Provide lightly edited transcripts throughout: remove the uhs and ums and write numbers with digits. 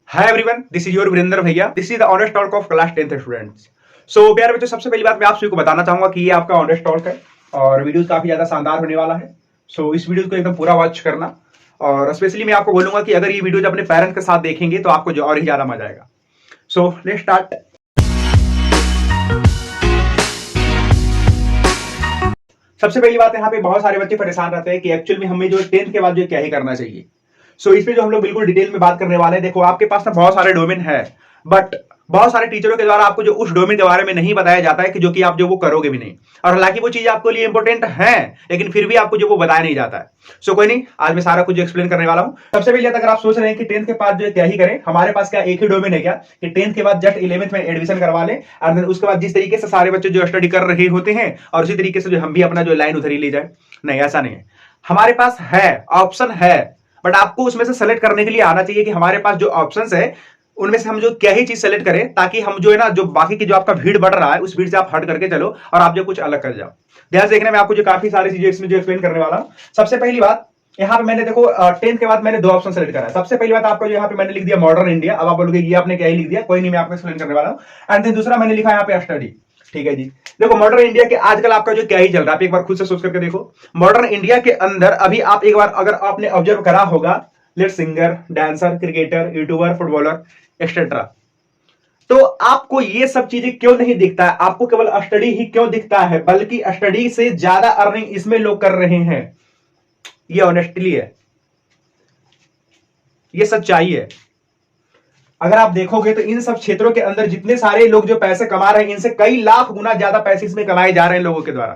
Hi everyone, this is your Virendra भैया। This is the honest talk of class 10th students. So प्यारे बच्चों, सबसे पहली बात मैं आप सभी को बताना चाहूंगा कि ये आपका ऑनेस्ट टॉक है और वीडियो काफी ज्यादा शानदार होने वाला है। सो इस वीडियो को एकदम पूरा वॉच करना और स्पेशली मैं आपको बोलूंगा कि अगर ये वीडियो अपने पेरेंट्स के साथ देखेंगे तो आपको जो और ही ज्यादा मजा आएगा। So let's start. सबसे पहली बात, यहाँ पे बहुत सारे बच्चे परेशान रहते हैं कि एक्चुअल में हमें जो 10th के बाद जो क्या ही करना चाहिए। सो इस पे जो हम लोग बिल्कुल डिटेल में बात करने वाले हैं। देखो, आपके पास ना बहुत सारे डोमेन है, बट बहुत सारे टीचरों के द्वारा आपको जो उस डोमेन के बारे में नहीं बताया जाता है कि जो कि आप जो वो करोगे भी नहीं, और हालांकि वो चीज आपके लिए इंपॉर्टेंट है लेकिन फिर भी आपको जो वो बताया नहीं जाता है। सो कोई नहीं, आज मैं सारा कुछ एक्सप्लेन करने वाला हूं। सबसे पहले अगर आप सोच रहे हैं कि 10th के बाद जो क्या ही करें, हमारे पास क्या एक ही डोमेन है क्या कि 10th के बाद जस्ट 11th में एडमिशन करवा लें और देन उसके बाद जिस तरीके से सारे बच्चे जो स्टडी कर रहे होते हैं और उसी तरीके से जो हम भी अपना जो लाइन उधर ही ले जाए। नहीं, ऐसा नहीं है। हमारे पास है, ऑप्शन है, बट आपको उसमें से सेलेक्ट करने के लिए आना चाहिए कि हमारे पास जो ऑप्शंस है उनमें से हम जो क्या ही चीज सेलेक्ट करें, ताकि हम जो है ना, जो बाकी की जो आपका भीड़ बढ़ रहा है उस भीड़ से आप हट करके चलो और आप जो कुछ अलग कर जाओ। ध्यान से देखने में आपको जो काफी सारी चीजें इसमें जो एक्सप्लेन करने वाला हूं। सबसे पहली बात, यहाँ पे मैंने देखो 10th के बाद मैंने दो ऑप्शन सेलेक्ट करा है। सबसे पहली बात आपको जो यहाँ पे मैंने लिख दिया मॉडर्न इंडिया। अब आप बोलोगे ये आपने क्या ही लिख दिया, कोई नहीं, मैं आपको एक्सप्लेन करने वाला हूं। एंड देन दूसरा मैंने लिखा यहाँ पे स्टडी। ठीक है जी। देखो, मॉडर्न इंडिया के आजकल आपका जो क्या ही चल रहा है, आप एक बार खुद से सोच करके देखो। मॉडर्न इंडिया के अंदर अभी आप एक बार अगर आपने ऑब्जर्व करा होगा, late singer, dancer, cricketer, YouTuber, footballer etcetera, तो आपको ये सब चीजें क्यों नहीं दिखता है? आपको केवल स्टडी ही क्यों दिखता है? बल्कि स्टडी से ज्यादा अर्निंग इसमें लोग कर रहे हैं। ये ऑनेस्टली है, ये सच्चाई है। अगर आप देखोगे तो इन सब क्षेत्रों के अंदर जितने सारे लोग जो पैसे कमा रहे हैं, इनसे कई लाख गुना ज्यादा पैसे इसमें कमाए जा रहे हैं लोगों के द्वारा।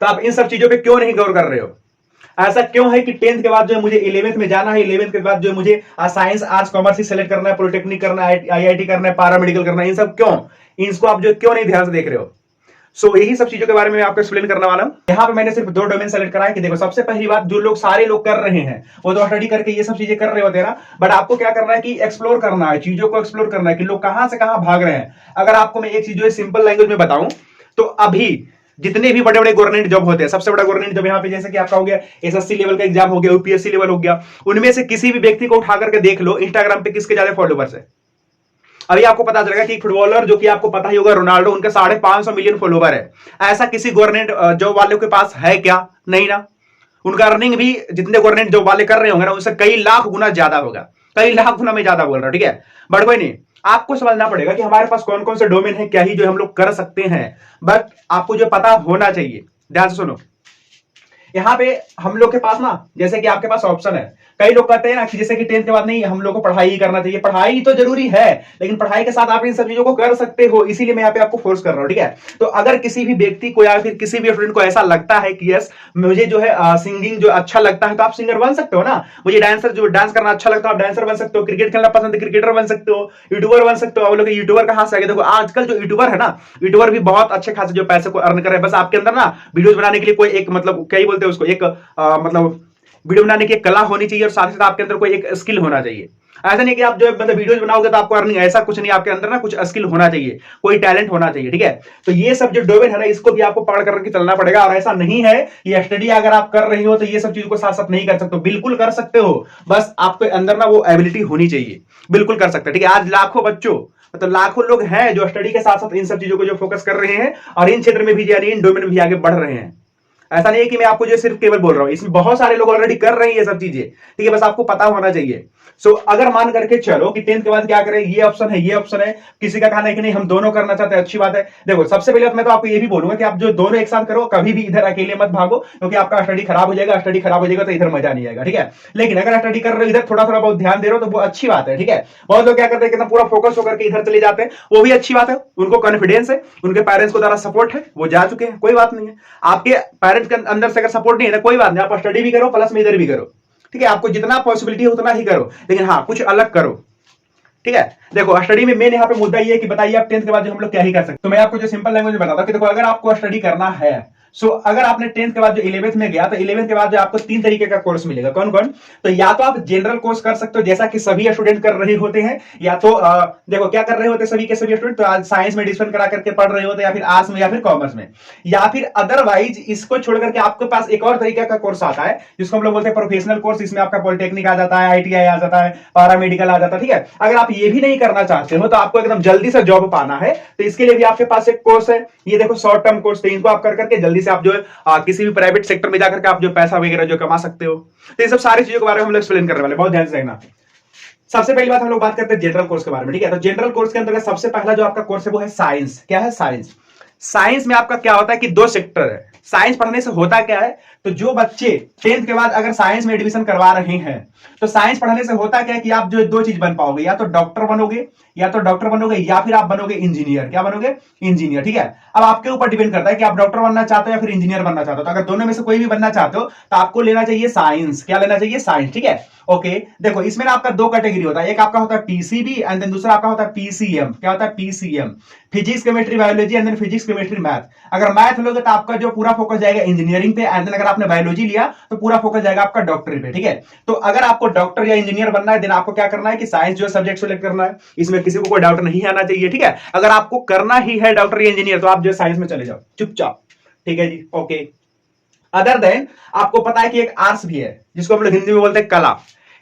तो आप इन सब चीजों पे क्यों नहीं गौर कर रहे हो? ऐसा क्यों है कि 10th के बाद जो है मुझे 11th में जाना है, 11th के बाद जो है मुझे साइंस, आर्ट्स, कॉमर्स ही सेलेक्ट करना है, पॉलिटेक्निक करना है, आईआईटी करना है, पैरामेडिकल करना है? इन सब क्यों, इनको आप जो क्यों नहीं ध्यान से देख रहे हो? सो यही सब चीजों के बारे में मैं आपको एक्सप्लेन करने वाला हूं। यहाँ पे मैंने सिर्फ दो डोमेन सेलेक्ट करा है कि देखो, सबसे पहली बात, जो लोग सारे लोग कर रहे हैं वो तो स्टडी करके ये सब चीजें कर रहे होते हैं ना, बट आपको क्या करना है कि एक्सप्लोर करना है, चीजों को एक्सप्लोर करना है कि लोग कहां से कहां भाग रहे हैं। अगर आपको मैं एक चीज जो है सिंपल लैंग्वेज में बताऊं तो अभी जितने भी बड़े बड़े गवर्नमेंट जॉब होते हैं, सबसे बड़ा गवर्नमेंट जॉब यहाँ पे जैसे कि आपका हो गया एसएससी लेवल का एग्जाम हो गया, यूपीएससी लेवल हो गया, उनमें से किसी भी व्यक्ति को उठा करके देख लो इंस्टाग्राम पे किसके ज्यादा फॉलोवर्स है। अभी आपको पता चलेगा कि फुटबॉलर जो कि आपको पता ही होगा, रोनाल्डो, उनके 550 मिलियन फॉलोवर है। ऐसा किसी गवर्नमेंट जॉब वाले के पास है क्या? नहीं ना। उनका अर्निंग भी जितने गवर्नमेंट जॉब वाले कर रहे होंगे ना, उनसे कई लाख गुना ज्यादा होगा। कई लाख गुना में ज्यादा बोल रहा हूं, ठीक है। बट कोई नहीं, आपको समझना पड़ेगा कि हमारे पास कौन कौन से डोमेन है, क्या ही जो हम लोग कर सकते हैं, बट आपको जो पता होना चाहिए। ध्यान से सुनो, यहाँ पे हम लोग के पास ना, जैसे कि आपके पास ऑप्शन है, कई लोग कहते हैं ना कि जैसे कि 10th के बाद नहीं, हम लोग को पढ़ाई ही करना चाहिए। पढ़ाई तो जरूरी है, लेकिन पढ़ाई के साथ आप इन सब चीजों को कर सकते हो, इसीलिए मैं यहाँ पे आपको फोर्स कर रहा हूँ, ठीक है। तो अगर किसी भी व्यक्ति को या फिर किसी भी स्टूडेंट को ऐसा लगता है कि यस मुझे जो है सिंगिंग जो अच्छा लगता है, तो आप सिंगर बन सकते हो ना। मुझे डांसर जो डांस करना अच्छा लगता है, आप डांसर बन सकते हो। क्रिकेट खेलना पसंद है, क्रिकेटर बन सकते हो। यूट्यूबर बन सकते हो। आप लोग यूट्यूबर कहां से आगे, देखो आजकल जो यूट्यूबर है ना, यूट्यूबर भी बहुत अच्छे खासे जो पैसे को अर्न कर रहे हैं। बस आपके अंदर ना वीडियोस बनाने के लिए कोई एक, मतलब क्या ही बोलते हैं उसको, एक मतलब वीडियो बनाने की कला होनी चाहिए और साथ ही साथ आपके अंदर कोई एक स्किल होना चाहिए। ऐसा नहीं कि आप जो मतलब वीडियोस बनाओगे तो आपको अर्निंग, ऐसा कुछ नहीं। आपके अंदर ना कुछ स्किल होना चाहिए, कोई टैलेंट होना चाहिए, ठीक है। तो ये सब जो डोमेन है ना, इसको भी आपको पकड़ करके चलना पड़ेगा। और ऐसा नहीं है कि स्टडी अगर आप कर रही हो तो ये सब चीजों को साथ साथ नहीं कर सकते, बिल्कुल कर सकते हो। बस आपके अंदर ना वो एबिलिटी होनी चाहिए, बिल्कुल कर सकते हैं, ठीक है। आज लाखों बच्चों, मतलब लाखों लोग हैं जो स्टडी के साथ साथ इन सब चीजों को जो फोकस कर रहे हैं और इन क्षेत्र में भी, यानी इन डोमेन में भी आगे बढ़ रहे हैं। ऐसा नहीं है कि मैं आपको जो सिर्फ केवल बोल रहा हूं, इसमें बहुत सारे लोग ऑलरेडी कर रहे हैं ये सब चीजें, ठीक है। बस आपको पता होना चाहिए। सो अगर मान करके चलो कि 10th के बाद क्या करें, ये ऑप्शन है, ये ऑप्शन है, किसी का कहना है कि नहीं हम दोनों करना चाहते हैं, अच्छी बात है। देखो, सबसे पहले मैं तो आपको ये भी बोलूंगा कि आप जो दोनों एक साथ करो, कभी भी इधर अकेले मत भागो, क्योंकि आपका स्टडी खराब हो जाएगा। स्टडी खराब हो जाएगा तो इधर मजा नहीं आएगा, ठीक है। लेकिन अगर स्टडी कर रहे हो, इधर थोड़ा थोड़ा बहुत ध्यान दे रहे हो तो वो अच्छी बात है, ठीक है। बहुत लोग क्या करते हैं कि पूरा फोकस होकर के इधर चले जाते हैं, वो भी अच्छी बात है। उनको कॉन्फिडेंस है, उनके पेरेंट्स को ज्यादा सपोर्ट है, वो जा चुके हैं, कोई बात नहीं है। आपके पेरेंट्स के अंदर से अगर सपोर्ट नहीं है तो कोई बात नहीं, आप स्टडी भी करो प्लस में इधर भी करो, ठीक है। आपको जितना पॉसिबिलिटी है उतना ही करो, लेकिन हाँ कुछ अलग करो, ठीक है। देखो, स्टडी में मेन यहाँ पे मुद्दा ये है कि बताइए आप 10th के बाद जो हम लोग क्या ही कर सकते हैं। तो मैं आपको जो सिंपल लैंग्वेज में बताता हूँ कि देखो, अगर आपको स्टडी करना है सो अगर आपने 10th के बाद जो 11th में गया तो 11th के बाद जो आपको 3 तरीके का कोर्स मिलेगा। कौन कौन? तो या तो आप जनरल कोर्स कर सकते हो जैसा कि सभी स्टूडेंट कर रहे होते हैं, या तो देखो क्या कर रहे होते हैं सभी के सभी स्टूडेंट, तो आज साइंस में डिवीजन करा करके पढ़ रहे होते हैं, या फिर आर्ट्स में या फिर कॉमर्स में, या फिर अदरवाइज इसको छोड़ करके आपके पास एक और तरीके का कोर्स आता है जिसको हम लोग बोलते हैं प्रोफेशनल कोर्स। इसमें आपका पॉलिटेक्निक आ जाता है, आईटीआई आ जाता है, पैरामेडिकल आ जाता है। ठीक है, अगर आप ये भी नहीं करना चाहते हो तो आपको एकदम जल्दी से जॉब पाना है तो इसके लिए भी आपके पास एक कोर्स है, ये देखो शॉर्ट टर्म कोर्स। तो इनको आप कर करके जल्दी से आप जो है किसी भी प्राइवेट सेक्टर में जाकर के आप जो पैसा वगैरह जो कमा सकते हो। तो ये सब सारी चीजों के बारे में हम लोग एक्सप्लेन करने वाले, बहुत ध्यान से देखना। सबसे पहली बात हम लोग बात करते हैं जनरल कोर्स के बारे में। ठीक है, तो जनरल कोर्स के अंतर्गत सबसे पहला जो आपका कोर्स है वो है साइंस। क्या है? साइंस। साइंस में आपका क्या होता है कि 2 सेक्टर है। साइंस पढ़ने से होता क्या है, तो जो बच्चे 10th के बाद अगर साइंस में एडमिशन करवा रहे हैं तो साइंस पढ़ने से होता क्या है कि आप जो 2 चीज बन पाओगे, या तो डॉक्टर बनोगे, या फिर आप बनोगे इंजीनियर। क्या बनोगे? इंजीनियर। ठीक है, अब आपके ऊपर डिपेंड करता है कि आप डॉक्टर बनना चाहते हो या फिर इंजीनियर बनना चाहते हो। तो अगर दोनों में से कोई भी बनना चाहते हो तो आपको लेना चाहिए साइंस। क्या लेना चाहिए? साइंस। ठीक है, ओके। देखो इसमें ना आपका 2 कैटेगरी होता है, एक आपका होता है पीसीबी एंड देन दूसरा आपका होता है पीसीएम। क्या होता है? PCM, physics chemistry biology and then physics chemistry math. अगर मैथ लोगे तो आपका जो पूरा फोकस जाएगा इंजीनियरिंग पे, एंड देन अगर आपने बायोलॉजी लिया तो पूरा फोकस जाएगा आपका डॉक्टरी पे। ठीक है, तो अगर आपको डॉक्टर या इंजीनियर बनना है देन आपको क्या करना है कि साइंस जो सब्जेक्ट सेलेक्ट करना है। इसमें किसी को कोई डाउट नहीं आना चाहिए। ठीक है, अगर आपको करना ही है डॉक्टर या इंजीनियर तो आप जो साइंस में चले जाओ चुपचाप। ठीक है जी, ओके। अदर देन आपको पता है कि एक आर्ट्स भी है जिसको हम लोग हिंदी में बोलते हैं कला।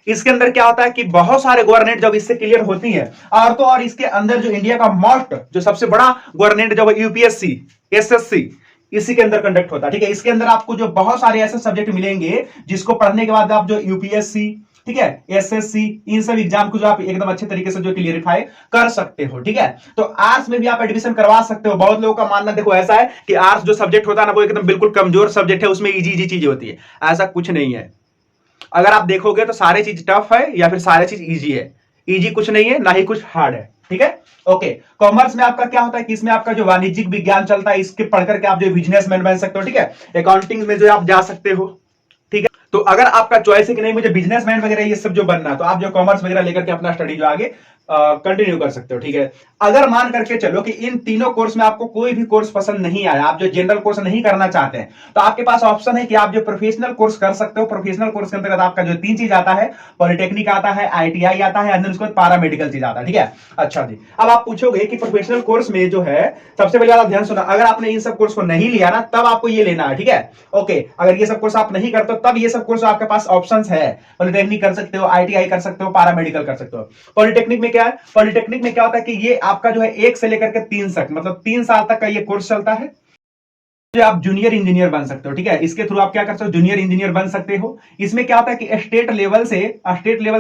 इसके अंदर क्या होता है कि बहुत सारे गवर्नमेंट जब इससे क्लियर होती है, और तो और इसके अंदर जो इंडिया का मोस्ट जो सबसे बड़ा गवर्नमेंट जब यूपीएससी, एसएससी, इसी के अंदर कंडक्ट होता है। ठीक है, इसके अंदर आपको जो बहुत सारे ऐसे सब्जेक्ट मिलेंगे जिसको पढ़ने के बाद आप जो यूपीएससी, ठीक है, एसएससी, इन सब एग्जाम को जो आप एकदम अच्छे तरीके से जो क्लियरिफाई कर सकते हो। ठीक है, तो आर्ट्स में भी आप एडमिशन करवा सकते हो। बहुत लोगों का मानना देखो ऐसा है कि आर्ट्स जो सब्जेक्ट होता है ना वो एकदम बिल्कुल कमजोर सब्जेक्ट है, उसमें इजी इजी चीजें होती है। ऐसा कुछ नहीं है। अगर आप देखोगे तो सारे चीज टफ है या फिर सारे चीज इजी है। इजी कुछ नहीं है, ना ही कुछ हार्ड है। ठीक है, ओके। कॉमर्स में आपका क्या होता है कि इसमें आपका जो वाणिज्यिक विज्ञान चलता है, इसके पढ़कर के आप जो बिजनेसमैन बन सकते हो। ठीक है, अकाउंटिंग में जो आप जा सकते हो। ठीक है, तो अगर आपका चॉइस है कि नहीं मुझे बिजनेसमैन वगैरह ये सब जो बनना है तो आप जो कॉमर्स वगैरह लेकर के अपना स्टडी जो आगे कंटिन्यू कर सकते हो। ठीक है, अगर मान करके चलो कि इन तीनों कोर्स में आपको कोई भी कोर्स पसंद नहीं आया, आप जो जनरल कोर्स नहीं करना चाहते हैं, तो आपके पास ऑप्शन है कि आप जो प्रोफेशनल कोर्स कर सकते हो। प्रोफेशनल कोर्स के अंतर्गत आपका जो 3 चीज आता है, पॉलिटेक्निक आता है, आईटीआई आता है, एंड उसके बाद पैरामेडिकल चीज आता है। ठीक है, अच्छा जी। अब आप पूछोगे कि प्रोफेशनल कोर्स में जो है, सबसे पहले आप ध्यान सुना, अगर आपने इन सब कोर्स को नहीं लिया ना तब आपको ये लेना है। ठीक है, ओके। अगर ये सब कोर्स आप नहीं करते तब ये सब कोर्स आपके पास ऑप्शंस है। पॉलिटेक्निक कर सकते हो, आईटीआई कर सकते हो, पैरामेडिकल कर सकते हो। पॉलिटेक्निक में क्या है? पॉलिटेक्निक में क्या होता है कि ये आपका जो है 1 से लेकर के 3 तक, मतलब 3 साल तक का ये कोर्स चलता है। आप जूनियर इंजीनियर बन सकते हो। ठीक है, इसके थ्रू आप क्या कर सकते हो? जूनियर इंजीनियर बन सकते हो। इसमें क्या होता है कि स्टेट लेवल से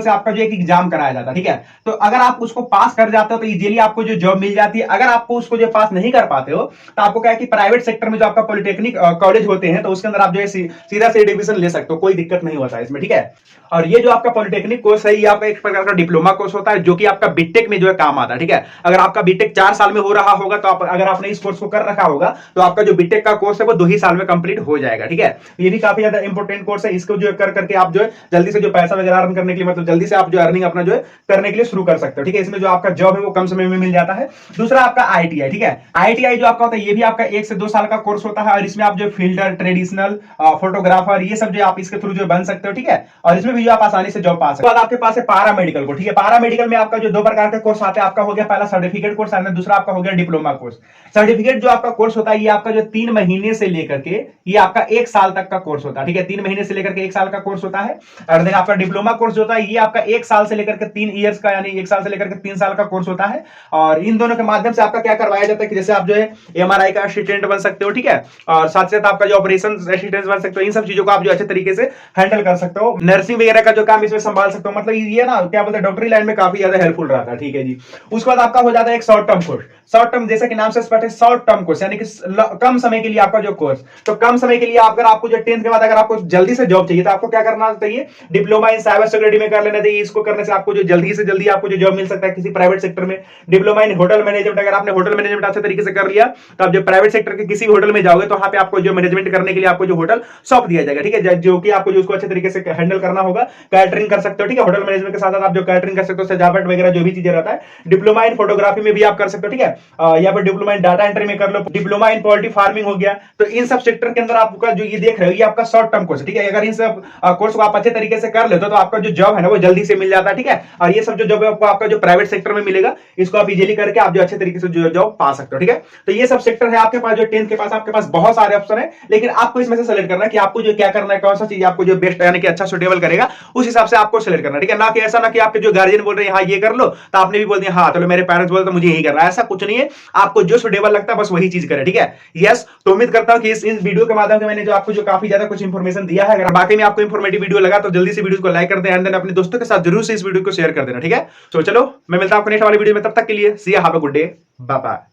आपका जो एक एग्जाम कराया जाता है। ठीक है, तो अगर आप उसको पास कर जाते हो तो इजीली आपको जो जॉब मिल जाती है। अगर आपको उसको जो पास नहीं कर पाते हो तो आपको क्या है कि प्राइवेट सेक्टर में जो आपका पॉलिटेक्निक कॉलेज होते हैं तो उसके अंदर आप जो है सीधा से एडमिशन ले सकते हो, कोई दिक्कत नहीं होता है इसमें। ठीक है, और ये जो आपका पॉलिटेक्निक कोर्स है ये आपका एक प्रकार का डिप्लोमा कोर्स होता है जो कि आपका बीटेक में जो है काम आता है। ठीक है, अगर आपका बीटेक 4 साल में हो रहा होगा तो अगर आपने इस कोर्स को कर रखा होगा तो आपका जो बीटेक का कोर्स है वो 2 ही साल में कंप्लीट हो जाएगा। ठीक है, ये भी काफी ज्यादा इंपॉर्टेंट कोर्स है। इसको जो कर करके आप जो है जल्दी से जो पैसा वगैरह अर्न करने के लिए, मतलब जल्दी से आप जो अर्निंग अपना जो है करने के लिए शुरू कर सकते हो। ठीक है, इसमें जो आपका जॉब है वो कम समय में मिल जाता है। दूसरा आपका आईटीआई। ठीक है, आईटीआई जो आपका होता है ये भी आपका 1 से 2 साल का कोर्स होता है, और इसमें आप जो फील्डर, ट्रेडिशनल, फोटोग्राफर, ये सब जो आप इसके थ्रू जो बन सकते हो। ठीक है, और इसमें भी जो आप आसानी से जॉब पा सकते हो। आपके पास है पैरामेडिकल को। ठीक है, पैरामेडिकल में आपका जो 2 प्रकार के कोर्स आते हैं, आपका हो गया पहला सर्टिफिकेट कोर्स, और दूसरा आपका हो गया डिप्लोमा कोर्स। सर्टिफिकेट जो आपका कोर्स होता है ये आपका जो 3 महीने से लेकर के ये आपका 1 साल तक का कोर्स होता है। ठीक है, 3 महीने से लेकर के 1 साल का कोर्स होता है। और देन आपका डिप्लोमा कोर्स जो होता है ये आपका 1 साल से लेकर के 3 इयर्स का, यानी 1 साल से लेकर के 3 साल का कोर्स होता है। और इन दोनों के माध्यम से आपका क्या करवाया जाता है कि जैसे आप जो है एमआरआई का असिस्टेंट बन सकते हो। ठीक है, और साथ साथ आपका जो ऑपरेशन असिस्टेंट बन सकते हो। इन सब चीजों को आप जो अच्छे तरीके से हैंडल कर सकते हो। नर्सिंग वगैरह का जो काम इसमें संभाल सकते हो। मतलब ये ना क्या बोलते हैं, डॉक्टरी लाइन में काफी ज्यादा हेल्पफुल रहता है। ठीक है जी, उसके बाद आपका हो जाता है एक short term course. Short term जैसे कि नाम से स्पष्ट है, शॉर्ट टर्म कोर्स यानी कि कम समय के लिए आपका जो कोर्स। तो कम समय के लिए अगर आपको जो 10th के बाद अगर आपको जल्दी से जॉब चाहिए तो आपको क्या करना चाहिए? डिप्लोमा इन साइबर सिक्योरिटी में कर लेना चाहिए। इसको करने से आपको जो जल्दी से जल्दी आपको जो जॉब मिल सकता है किसी प्राइवेट सेक्टर में। डिप्लोमा इन होटल मैनेजमेंट, अगर आपने होटल मैनेजमेंट अच्छे तरीके से कर लिया तो आप जो प्राइवेट सेक्टर के किसी भी होटल में जाओगे तो वहां पे आपको जो मैनेजमेंट करने के लिए आपको जो होटल सौंप दिया जाएगा। ठीक है, जो कि आपको जो उसको अच्छे तरीके से हैंडल करना होगा। कैटरिंग कर सकते हो। ठीक है, होटल मैनेजमेंट के साथ साथ आप जो कैटरिंग कर सकते हो, सजावट वगैरह जो भी चीजें रहता है। डिप्लोमा इन फोटोग्राफी में भी आप कर सकते हो। ठीक है, या फिर डिप्लोमा इन डाटा एंट्री में कर लो। डिप्लोमा इन पोल्ट्री फार्मिंग हो गया। तो इन सब सेक्टर के अंदर आपका जो ये देख रहे हो, ये आपका शॉर्ट टर्म कोर्स, ठीक है। अगर इन सब कोर्स को आप अच्छे तरीके से कर लेते हो तो आपका जो जॉब है ना वो जल्दी से मिल जाता है, ठीक है। और ये सब जो जॉब है आपको आपका जो प्राइवेट सेक्टर में मिलेगा, इसको आप इजीली करके आप जो अच्छे तरीके से जो जॉब पा सकते हो, ठीक है। तो ये सब सेक्टर है आपके पास, जो 10th के पास आपके पास बहुत सारे ऑप्शन है, लेकिन आपको इसमें से सेलेक्ट करना है कि आपको जो क्या करना है, कौन सा चीज आपको जो बेस्ट यानी कि अच्छा सुटेबल करेगा, उस हिसाब से आपको सेलेक्ट करना है, ठीक है। ना कि ऐसा ना कि आपके जो गार्जियन बोल रहे हैं हाँ ये कर लो, तो आपने भी बोल दिया हाँ चलो मेरे पेरेंट्स बोलते तो मुझे यही करना है, ऐसा कुछ नहीं है। आपको जो सुटेबल लगता है बस वही चीज करें, ठीक है। यस, तो उम्मीद करता हूं कि इस वीडियो के माध्यम से मैंने जो आपको जो काफी ज्यादा कुछ इंफॉर्मेशन दिया है, अगर बाकी में आपको इंफॉर्मेटिव वीडियो लगा तो जल्दी से वीडियो को लाइक कर दें एंड देन अपने दोस्तों के साथ जरूर से इस वीडियो को शेयर कर देना, ठीक है। तो चलो मैं मिलता हूं आपको नेक्स्ट वाली वीडियो में, तब तक के लिए see you, have a good day, bye bye.